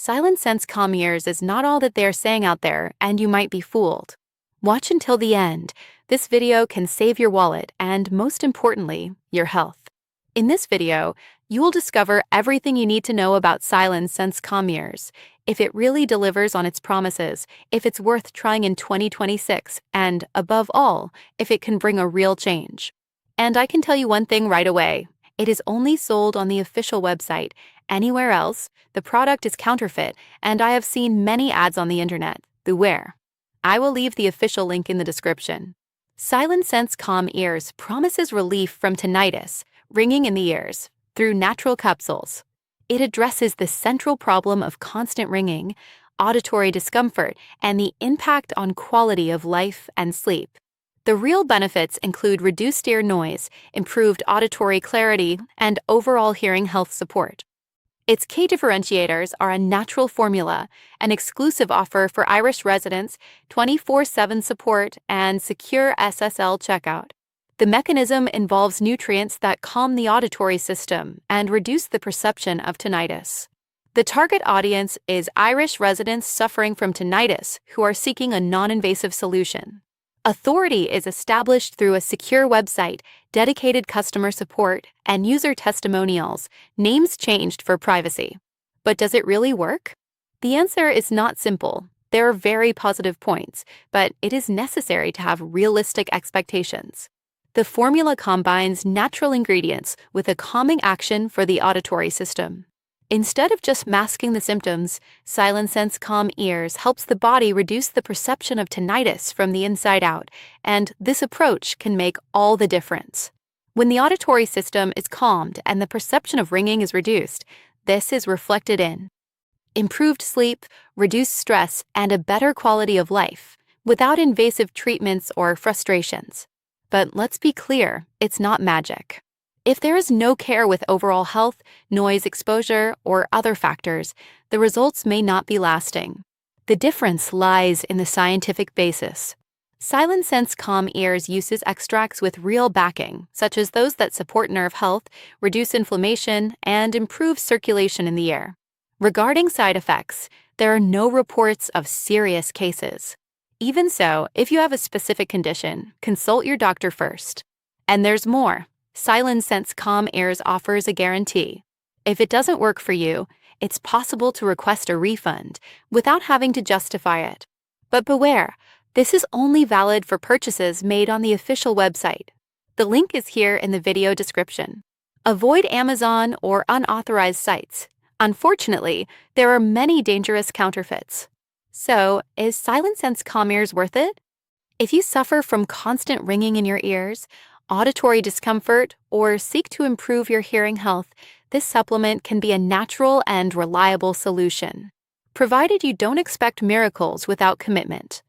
Silen Sense Calm Ears is not all that they are saying out there, and you might be fooled. Watch until the end. This video can save your wallet and, most importantly, your health. In this video, you will discover everything you need to know about Silen Sense Calm Ears, if it really delivers on its promises, if it's worth trying in 2026, and, above all, if it can bring a real change. And I can tell you one thing right away. It is only sold on the official website. Anywhere else, the product is counterfeit, and I have seen many ads on the internet. Beware. I will leave the official link in the description. Silen Sense Calm Ears promises relief from tinnitus, ringing in the ears, through natural capsules. It addresses the central problem of constant ringing, auditory discomfort, and the impact on quality of life and sleep. The real benefits include reduced ear noise, improved auditory clarity, and overall hearing health support. Its key differentiators are a natural formula, an exclusive offer for Irish residents, 24/7 support, and secure SSL checkout. The mechanism involves nutrients that calm the auditory system and reduce the perception of tinnitus. The target audience is Irish residents suffering from tinnitus who are seeking a non-invasive solution. Authority is established through a secure website, dedicated customer support, and user testimonials, names changed for privacy. But does it really work? The answer is not simple. There are very positive points, but it is necessary to have realistic expectations. The formula combines natural ingredients with a calming action for the auditory system. Instead of just masking the symptoms, Silen Sense Calm Ears helps the body reduce the perception of tinnitus from the inside out, and this approach can make all the difference. When the auditory system is calmed and the perception of ringing is reduced, this is reflected in improved sleep, reduced stress, and a better quality of life, without invasive treatments or frustrations. But let's be clear, it's not magic. If there is no care with overall health, noise exposure, or other factors, the results may not be lasting. The difference lies in the scientific basis. Silen Sense Calm Ears uses extracts with real backing, such as those that support nerve health, reduce inflammation, and improve circulation in the ear. Regarding side effects, there are no reports of serious cases. Even so, if you have a specific condition, consult your doctor first. And there's more. Silen Sense Calm Ears offers a guarantee. If it doesn't work for you, it's possible to request a refund without having to justify it. But beware, this is only valid for purchases made on the official website. The link is here in the video description. Avoid Amazon or unauthorized sites. Unfortunately, there are many dangerous counterfeits. So, is Silen Sense Calm Ears worth it? If you suffer from constant ringing in your ears, auditory discomfort, or seek to improve your hearing health, this supplement can be a natural and reliable solution, provided you don't expect miracles without commitment.